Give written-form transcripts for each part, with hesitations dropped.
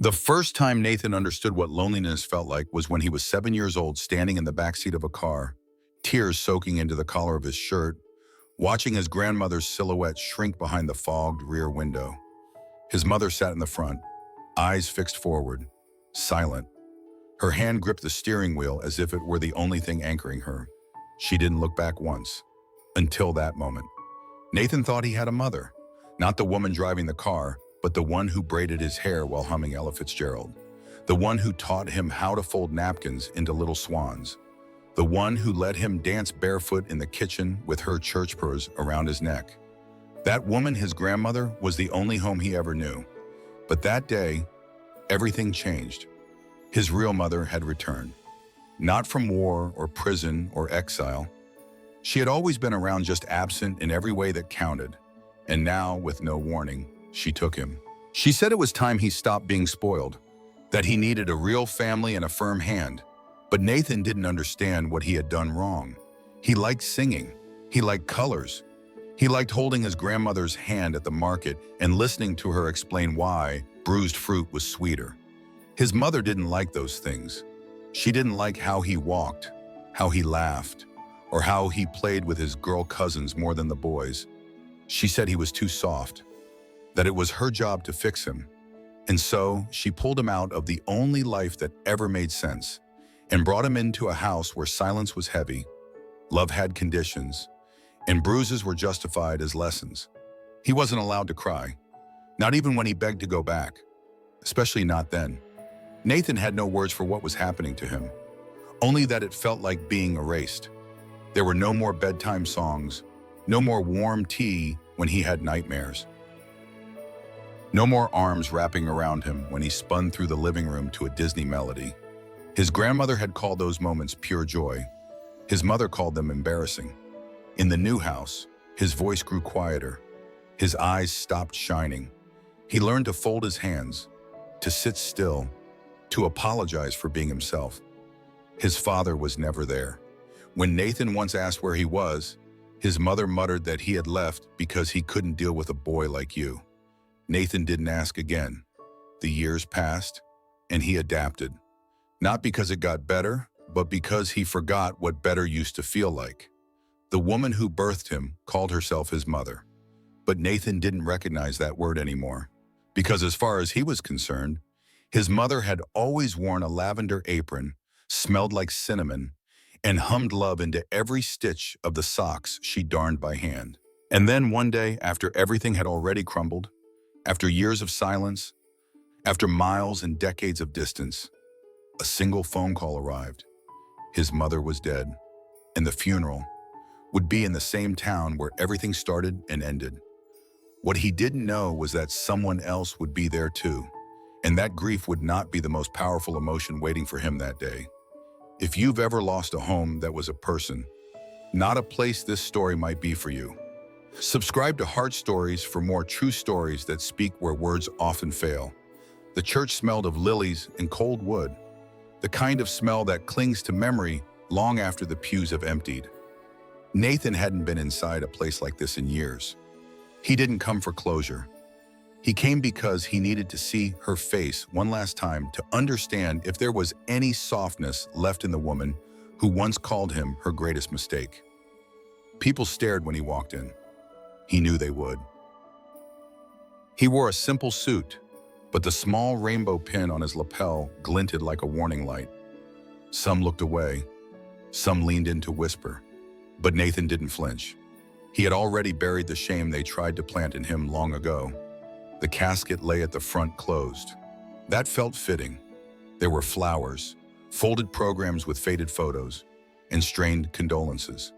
The first time Nathan understood what loneliness felt like was when he was 7 years old, standing in the backseat of a car, tears soaking into the collar of his shirt, watching his grandmother's silhouette shrink behind the fogged rear window. His mother sat in the front, eyes fixed forward, silent. Her hand gripped the steering wheel as if it were the only thing anchoring her. She didn't look back once, until that moment. Nathan thought he had a mother, not the woman driving the car, but the one who braided his hair while humming Ella Fitzgerald, the one who taught him how to fold napkins into little swans, the one who let him dance barefoot in the kitchen with her church purse around his neck. That woman, his grandmother, was the only home he ever knew. But that day, everything changed. His real mother had returned, not from war or prison or exile. She had always been around, just absent in every way that counted. And now, with no warning, she took him. She said it was time he stopped being spoiled, that he needed a real family and a firm hand. But Nathan didn't understand what he had done wrong. He liked singing. He liked colors. He liked holding his grandmother's hand at the market and listening to her explain why bruised fruit was sweeter. His mother didn't like those things. She didn't like how he walked, how he laughed, or how he played with his girl cousins more than the boys. She said he was too soft, that it was her job to fix him. And so she pulled him out of the only life that ever made sense and brought him into a house where silence was heavy, love had conditions, and bruises were justified as lessons. He wasn't allowed to cry, not even when he begged to go back, especially not then. Nathan had no words for what was happening to him, only that it felt like being erased. There were no more bedtime songs, no more warm tea when he had nightmares. No more arms wrapping around him when he spun through the living room to a Disney melody. His grandmother had called those moments pure joy. His mother called them embarrassing. In the new house, his voice grew quieter. His eyes stopped shining. He learned to fold his hands, to sit still, to apologize for being himself. His father was never there. When Nathan once asked where he was, his mother muttered that he had left because he couldn't deal with a boy like you. Nathan didn't ask again. The years passed, and he adapted. Not because it got better, but because he forgot what better used to feel like. The woman who birthed him called herself his mother. But Nathan didn't recognize that word anymore, because as far as he was concerned, his mother had always worn a lavender apron, smelled like cinnamon, and hummed love into every stitch of the socks she darned by hand. And then one day, after everything had already crumbled, after years of silence, after miles and decades of distance, a single phone call arrived. His mother was dead, and the funeral would be in the same town where everything started and ended. What he didn't know was that someone else would be there too, and that grief would not be the most powerful emotion waiting for him that day. If you've ever lost a home that was a person, not a place, this story might be for you. Subscribe to Heart Stories for more true stories that speak where words often fail. The church smelled of lilies and cold wood, the kind of smell that clings to memory long after the pews have emptied. Nathan hadn't been inside a place like this in years. He didn't come for closure. He came because he needed to see her face one last time to understand if there was any softness left in the woman who once called him her greatest mistake. People stared when he walked in. He knew they would. He wore a simple suit, but the small rainbow pin on his lapel glinted like a warning light. Some looked away. Some leaned in to whisper. But Nathan didn't flinch. He had already buried the shame they tried to plant in him long ago. The casket lay at the front closed. That felt fitting. There were flowers, folded programs with faded photos, and strained condolences.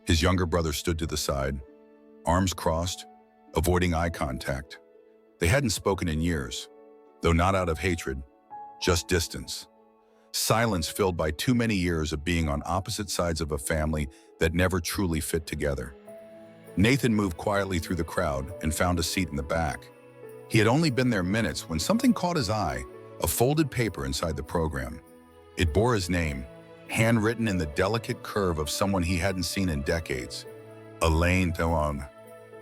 His younger brother stood to the side, arms crossed, avoiding eye contact. They hadn't spoken in years, though not out of hatred, just distance. Silence filled by too many years of being on opposite sides of a family that never truly fit together. Nathan moved quietly through the crowd and found a seat in the back. He had only been there minutes when something caught his eye, a folded paper inside the program. It bore his name, handwritten in the delicate curve of someone he hadn't seen in decades. Elaine,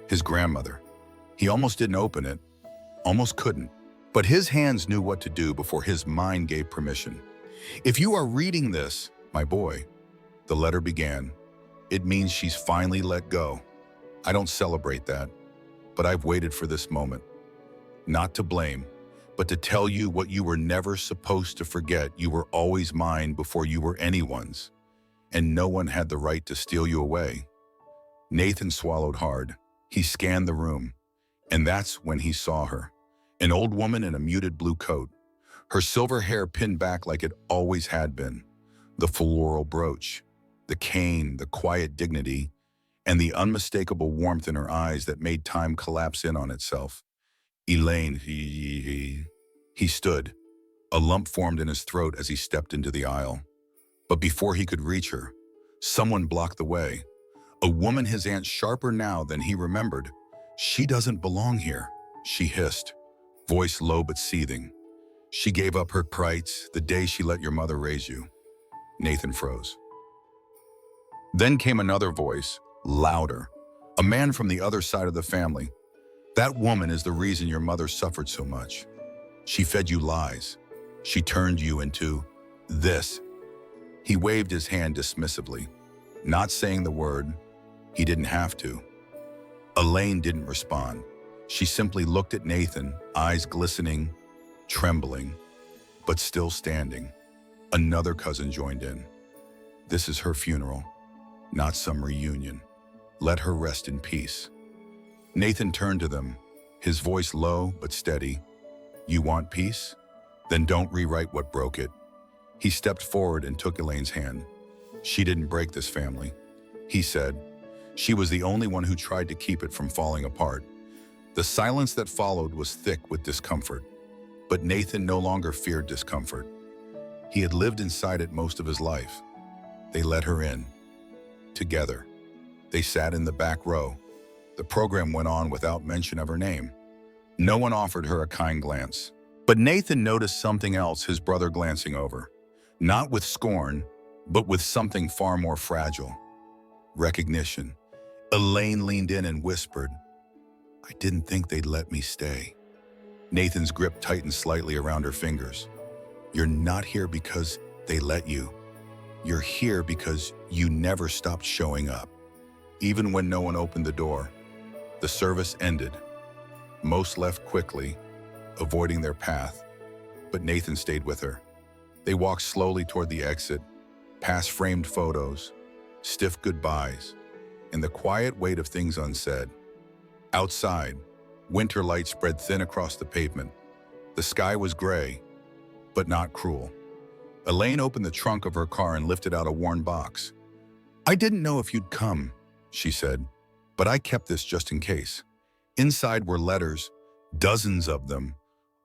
his grandmother. He almost didn't open it, almost couldn't. But his hands knew what to do before his mind gave permission. "If you are reading this, my boy," the letter began, "it means she's finally let go. I don't celebrate that, but I've waited for this moment. Not to blame, but to tell you what you were never supposed to forget. You were always mine before you were anyone's, and no one had the right to steal you away." Nathan swallowed hard. He scanned the room, and that's when he saw her. An old woman in a muted blue coat, her silver hair pinned back like it always had been, the floral brooch, the cane, the quiet dignity, and the unmistakable warmth in her eyes that made time collapse in on itself. "Elaine," he stood. A lump formed in his throat as he stepped into the aisle. But before he could reach her, someone blocked the way. A woman his aunt sharper now than he remembered. "She doesn't belong here," she hissed, voice low but seething. "She gave up her rights the day she let your mother raise you." Nathan froze. Then came another voice, louder, a man from the other side of the family. "That woman is the reason your mother suffered so much. She fed you lies. She turned you into this." He waved his hand dismissively, not saying the word. He didn't have to. Elaine didn't respond. She simply looked at Nathan, eyes glistening, trembling, but still standing. Another cousin joined in. "This is her funeral, not some reunion. Let her rest in peace." Nathan turned to them, his voice low but steady. "You want peace? Then don't rewrite what broke it." He stepped forward and took Elaine's hand. "She didn't break this family," he said. "She was the only one who tried to keep it from falling apart." The silence that followed was thick with discomfort. But Nathan no longer feared discomfort. He had lived inside it most of his life. They let her in. Together. They sat in the back row. The program went on without mention of her name. No one offered her a kind glance. But Nathan noticed something else, his brother glancing over. Not with scorn, but with something far more fragile. Recognition. Elaine leaned in and whispered, "I didn't think they'd let me stay." Nathan's grip tightened slightly around her fingers. "You're not here because they let you. You're here because you never stopped showing up." Even when no one opened the door, the service ended. Most left quickly, avoiding their path, but Nathan stayed with her. They walked slowly toward the exit, past framed photos, stiff goodbyes, and the quiet weight of things unsaid. Outside, winter light spread thin across the pavement. The sky was gray, but not cruel. Elaine opened the trunk of her car and lifted out a worn box. "I didn't know if you'd come," she said, "but I kept this just in case." Inside were letters, dozens of them,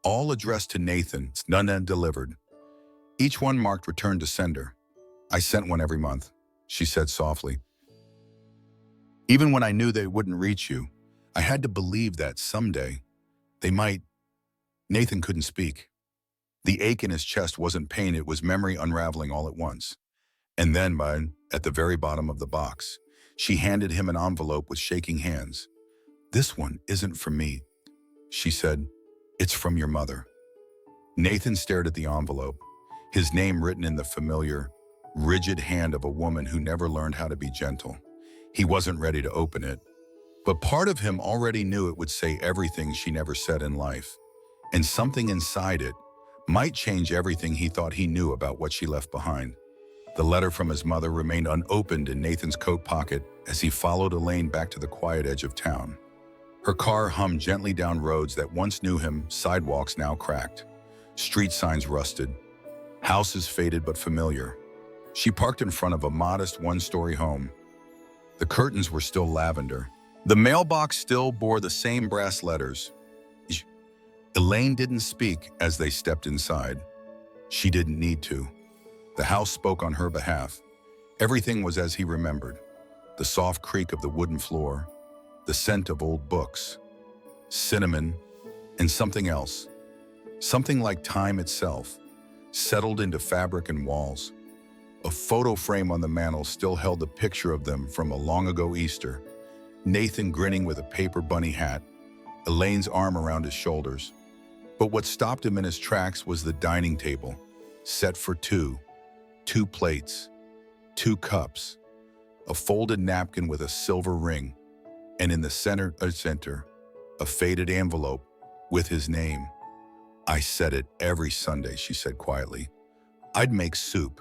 all addressed to Nathan, none undelivered. Each one marked "Return to Sender." "I sent one every month," she said softly. "Even when I knew they wouldn't reach you, I had to believe that someday they might." Nathan couldn't speak. The ache in his chest wasn't pain, it was memory unraveling all at once. And then, at the very bottom of the box, she handed him an envelope with shaking hands. "This one isn't for me," she said. "It's from your mother." Nathan stared at the envelope, his name written in the familiar, rigid hand of a woman who never learned how to be gentle. He wasn't ready to open it, but part of him already knew it would say everything she never said in life. And something inside it might change everything he thought he knew about what she left behind. The letter from his mother remained unopened in Nathan's coat pocket as he followed Elaine back to the quiet edge of town. Her car hummed gently down roads that once knew him, sidewalks now cracked. Street signs rusted. Houses faded but familiar. She parked in front of a modest one-story home. The curtains were still lavender. The mailbox still bore the same brass letters. Elaine didn't speak as they stepped inside. She didn't need to. The house spoke on her behalf. Everything was as he remembered. The soft creak of the wooden floor, the scent of old books, cinnamon, and something else. Something like time itself, settled into fabric and walls. A photo frame on the mantel still held the picture of them from a long ago Easter. Nathan grinning with a paper bunny hat, Elaine's arm around his shoulders. But what stopped him in his tracks was the dining table, set for two, two plates, two cups, a folded napkin with a silver ring, and in the center, a faded envelope with his name. "I said it every Sunday," she said quietly. "I'd make soup,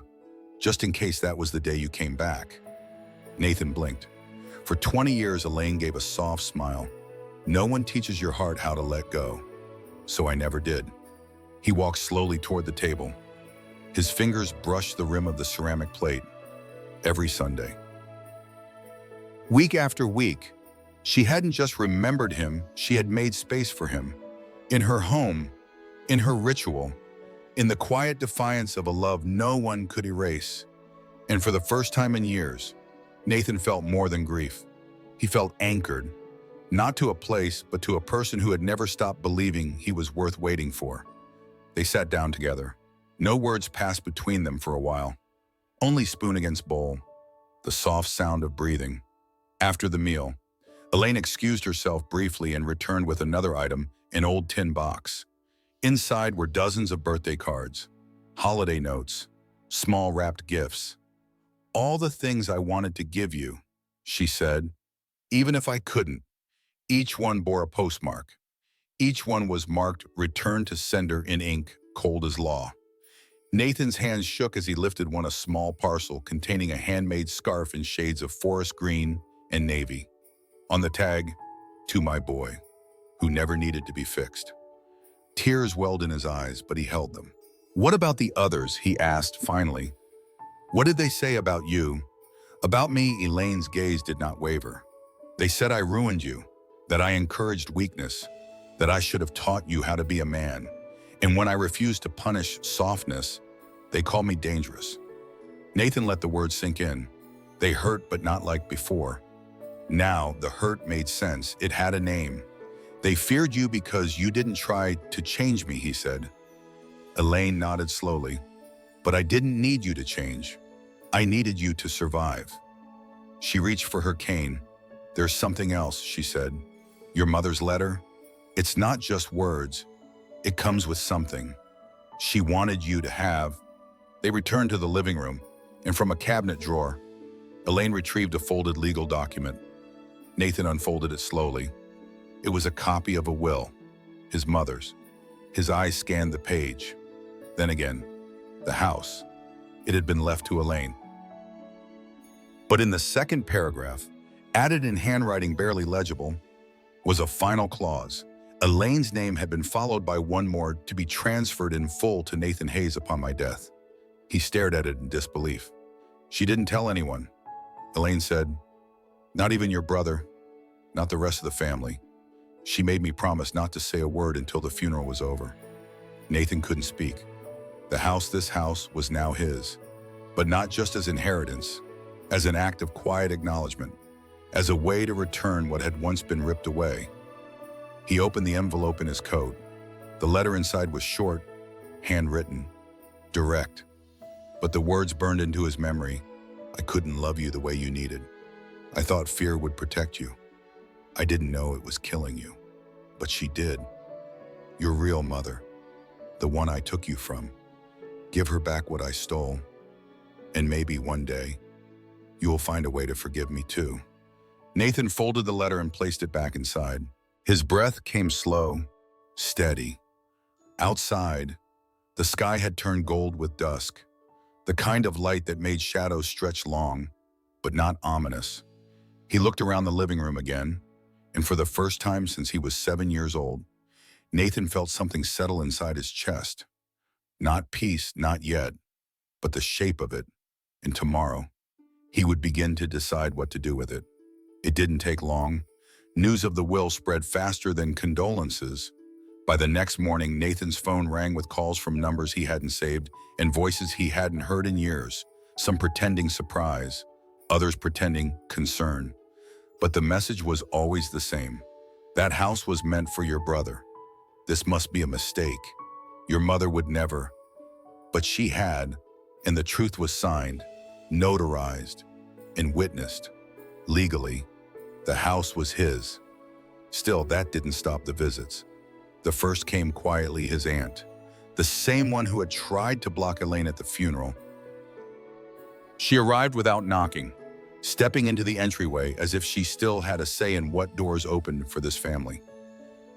just in case that was the day you came back." Nathan blinked. For 20 years, Elaine gave a soft smile. "No one teaches your heart how to let go. So I never did." He walked slowly toward the table. His fingers brushed the rim of the ceramic plate. Every Sunday. Week after week, she hadn't just remembered him, she had made space for him. In her home, in her ritual, in the quiet defiance of a love no one could erase. And for the first time in years, Nathan felt more than grief. He felt anchored, not to a place, but to a person who had never stopped believing he was worth waiting for. They sat down together. No words passed between them for a while. Only spoon against bowl, the soft sound of breathing. After the meal, Elaine excused herself briefly and returned with another item, an old tin box. Inside were dozens of birthday cards, holiday notes, small wrapped gifts. "All the things I wanted to give you," she said, "even if I couldn't." Each one bore a postmark. Each one was marked "Return to Sender" in ink, cold as law. Nathan's hands shook as he lifted one, a small parcel containing a handmade scarf in shades of forest green and navy. On the tag, "To my boy, who never needed to be fixed." Tears welled in his eyes, but he held them. "What about the others?" he asked finally. "What did they say about you?" "About me?" Elaine's gaze did not waver. "They said I ruined you, that I encouraged weakness, that I should have taught you how to be a man. And when I refused to punish softness, they called me dangerous." Nathan let the words sink in. They hurt, but not like before. Now, the hurt made sense. It had a name. "They feared you because you didn't try to change me," he said. Elaine nodded slowly. "But I didn't need you to change. I needed you to survive." She reached for her cane. "There's something else," she said. "Your mother's letter? It's not just words. It comes with something she wanted you to have." They returned to the living room, and from a cabinet drawer, Elaine retrieved a folded legal document. Nathan unfolded it slowly. It was a copy of a will, his mother's. His eyes scanned the page. Then again, the house. It had been left to Elaine. But in the second paragraph, added in handwriting barely legible, was a final clause. Elaine's name had been followed by one more, "to be transferred in full to Nathan Hayes upon my death." He stared at it in disbelief. "She didn't tell anyone?" Elaine said, "Not even your brother, not the rest of the family. She made me promise not to say a word until the funeral was over." Nathan couldn't speak. This house was now his, but not just as inheritance, as an act of quiet acknowledgement, as a way to return what had once been ripped away. He opened the envelope in his coat. The letter inside was short, handwritten, direct, but the words burned into his memory. "I couldn't love you the way you needed. I thought fear would protect you. I didn't know it was killing you. But she did. Your real mother, the one I took you from. Give her back what I stole. And maybe one day, you will find a way to forgive me too." Nathan folded the letter and placed it back inside. His breath came slow, steady. Outside, the sky had turned gold with dusk, the kind of light that made shadows stretch long, but not ominous. He looked around the living room again, and for the first time since he was 7 years old, Nathan felt something settle inside his chest. Not peace, not yet, but the shape of it. And tomorrow, he would begin to decide what to do with it. It didn't take long. News of the will spread faster than condolences. By the next morning, Nathan's phone rang with calls from numbers he hadn't saved and voices he hadn't heard in years, some pretending surprise, others pretending concern. But the message was always the same. That house was meant for your brother. This must be a mistake. Your mother would never. But she had, and the truth was signed, notarized, and witnessed. Legally, the house was his. Still, that didn't stop the visits. The first came quietly, his aunt, the same one who had tried to block Elaine at the funeral. She arrived without knocking, stepping into the entryway as if she still had a say in what doors opened for this family.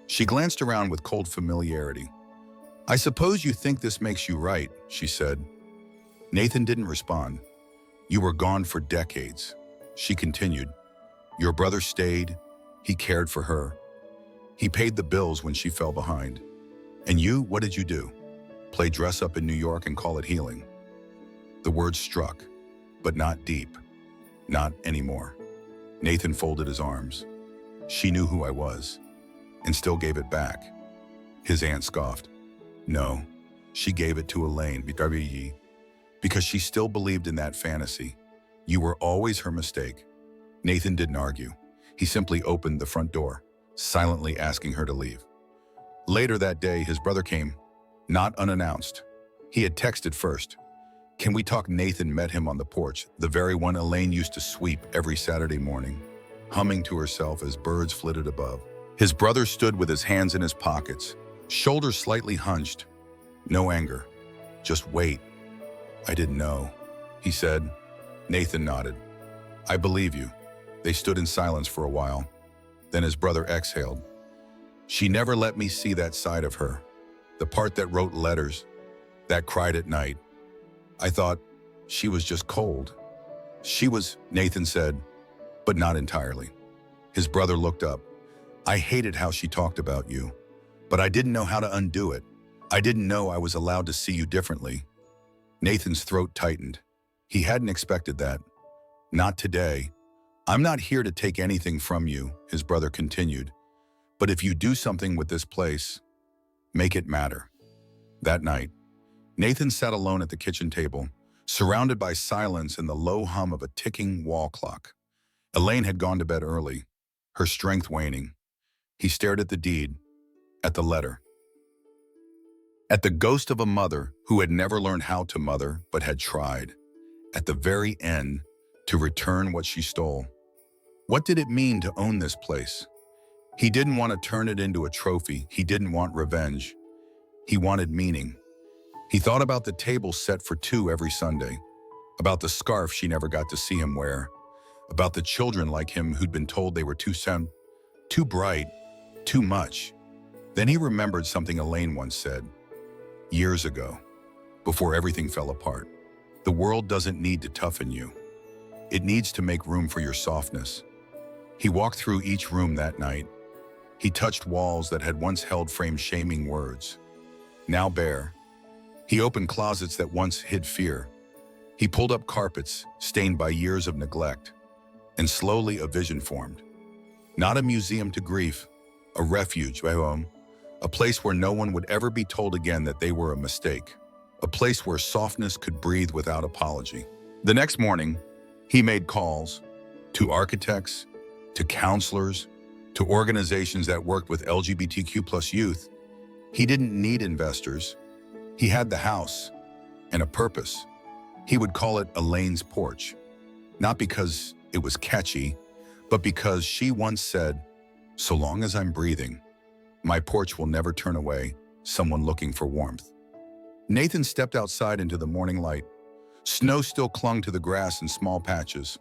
She glanced around with cold familiarity. "I suppose you think this makes you right," she said. Nathan didn't respond. "You were gone for decades," she continued. "Your brother stayed. He cared for her. He paid the bills when she fell behind. And you, what did you do? Play dress up in New York and call it healing." The words struck, but not deep. Not anymore. Nathan folded his arms. "She knew who I was, and still gave it back." His aunt scoffed. "No, she gave it to Elaine, because she still believed in that fantasy. You were always her mistake." Nathan didn't argue. He simply opened the front door, silently asking her to leave. Later that day, his brother came, not unannounced. He had texted first. "Can we talk?" Nathan met him on the porch, the very one Elaine used to sweep every Saturday morning, humming to herself as birds flitted above. His brother stood with his hands in his pockets, shoulders slightly hunched. No anger, just wait. "I didn't know," he said. Nathan nodded. "I believe you." They stood in silence for a while. Then his brother exhaled. "She never let me see that side of her. The part that wrote letters, that cried at night. I thought she was just cold." "She was," Nathan said, "but not entirely." His brother looked up. "I hated how she talked about you, but I didn't know how to undo it. I didn't know I was allowed to see you differently." Nathan's throat tightened. He hadn't expected that. "Not today. I'm not here to take anything from you," his brother continued. "But if you do something with this place, make it matter." That night, Nathan sat alone at the kitchen table, surrounded by silence and the low hum of a ticking wall clock. Elaine had gone to bed early, her strength waning. He stared at the deed, at the letter, at the ghost of a mother who had never learned how to mother but had tried, at the very end, to return what she stole. What did it mean to own this place? He didn't want to turn it into a trophy. He didn't want revenge. He wanted meaning. He thought about the table set for two every Sunday, about the scarf she never got to see him wear, about the children like him who'd been told they were too sound, too bright, too much. Then he remembered something Elaine once said, years ago, before everything fell apart. "The world doesn't need to toughen you. It needs to make room for your softness." He walked through each room that night. He touched walls that had once held framed shaming words, now bare. He opened closets that once hid fear. He pulled up carpets stained by years of neglect, and slowly a vision formed. Not a museum to grief, a refuge, a place where no one would ever be told again that they were a mistake, a place where softness could breathe without apology. The next morning, he made calls to architects, to counselors, to organizations that worked with LGBTQ+ youth. He didn't need investors. He had the house and a purpose. He would call it Elaine's porch, not because it was catchy, but because she once said, "So long as I'm breathing, my porch will never turn away someone looking for warmth." Nathan stepped outside into the morning light. Snow still clung to the grass in small patches,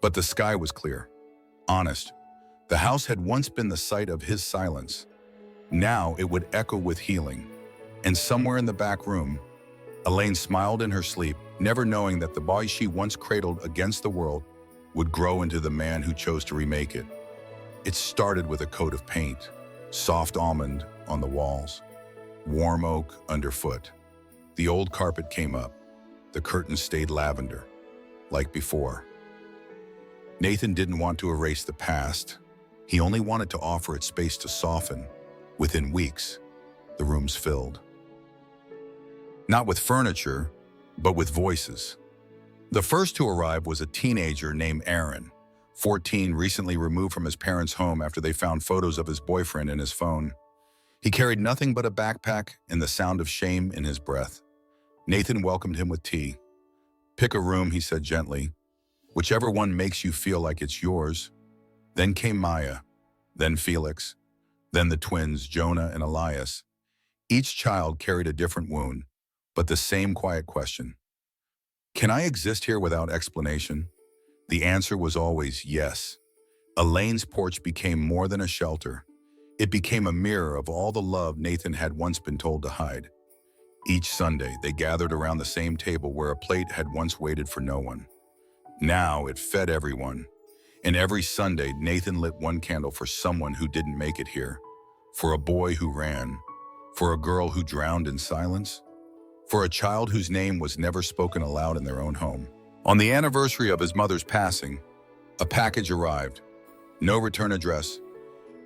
but the sky was clear, honest. The house had once been the site of his silence. Now it would echo with healing. And somewhere in the back room, Elaine smiled in her sleep, never knowing that the boy she once cradled against the world would grow into the man who chose to remake it. It started with a coat of paint, soft almond on the walls, warm oak underfoot. The old carpet came up. The curtains stayed lavender, like before. Nathan didn't want to erase the past. He only wanted to offer it space to soften. Within weeks, the rooms filled. Not with furniture, but with voices. The first to arrive was a teenager named Aaron, 14, recently removed from his parents' home after they found photos of his boyfriend in his phone. He carried nothing but a backpack and the sound of shame in his breath. Nathan welcomed him with tea. "Pick a room," he said gently. "Whichever one makes you feel like it's yours." Then came Maya, then Felix, Then the twins, Jonah and Elias. Each child carried a different wound, but the same quiet question. Can I exist here without explanation? The answer was always yes. Elaine's porch became more than a shelter. It became a mirror of all the love Nathan had once been told to hide. Each Sunday, they gathered around the same table where a plate had once waited for no one. Now it fed everyone. And every Sunday, Nathan lit one candle for someone who didn't make it here. For a boy who ran. For a girl who drowned in silence. For a child whose name was never spoken aloud in their own home. On the anniversary of his mother's passing, a package arrived. No return address.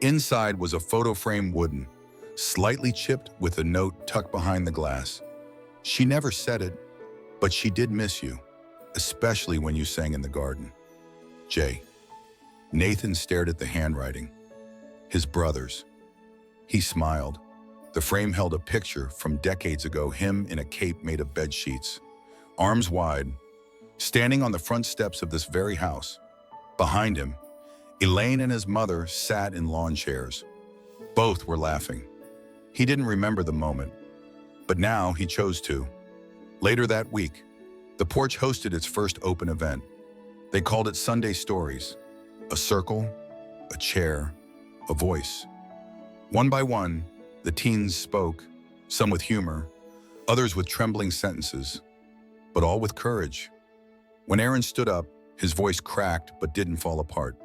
Inside was a photo frame wooden, slightly chipped with a note tucked behind the glass. She never said it, but she did miss you, especially when you sang in the garden. Jay. Nathan stared at the handwriting. His brother's. He smiled. The frame held a picture from decades ago, him in a cape made of bed sheets, arms wide, standing on the front steps of this very house. Behind him, Elaine and his mother sat in lawn chairs. Both were laughing. He didn't remember the moment, but now he chose to. Later that week, the porch hosted its first open event. They called it Sunday Stories. A circle, a chair, a voice. One by one, the teens spoke, some with humor, others with trembling sentences, but all with courage. When Aaron stood up, his voice cracked but didn't fall apart.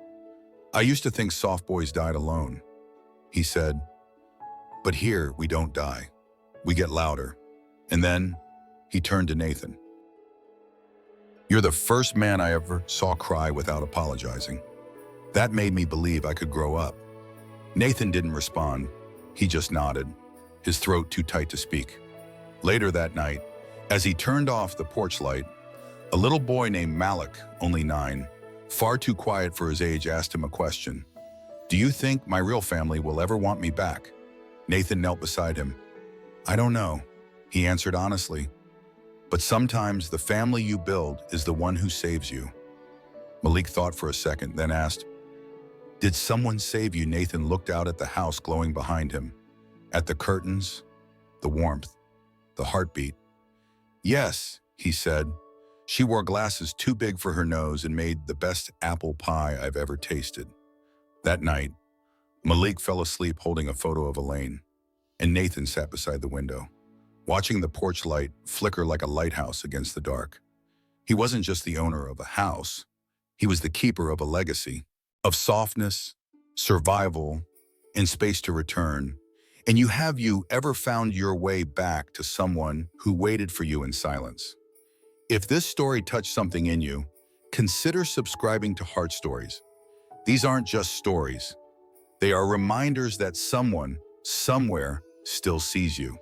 I used to think soft boys died alone, he said. But here we don't die. We get louder. And then he turned to Nathan. You're the first man I ever saw cry without apologizing. That made me believe I could grow up. Nathan didn't respond. He just nodded, his throat too tight to speak. Later that night, as he turned off the porch light, a little boy named Malik, only 9, far too quiet for his age, asked him a question. Do you think my real family will ever want me back? Nathan knelt beside him. I don't know, he answered honestly. But sometimes the family you build is the one who saves you. Malik thought for a second, then asked, Did someone save you? Nathan looked out at the house glowing behind him, at the curtains, the warmth, the heartbeat. Yes, he said. She wore glasses too big for her nose and made the best apple pie I've ever tasted. That night, Malik fell asleep holding a photo of Elaine, and Nathan sat beside the window, watching the porch light flicker like a lighthouse against the dark. He wasn't just the owner of a house, he was the keeper of a legacy, of softness, survival, and space to return. And have you ever found your way back to someone who waited for you in silence? If this story touched something in you, consider subscribing to Heart Stories. These aren't just stories. They are reminders that someone, somewhere, still sees you.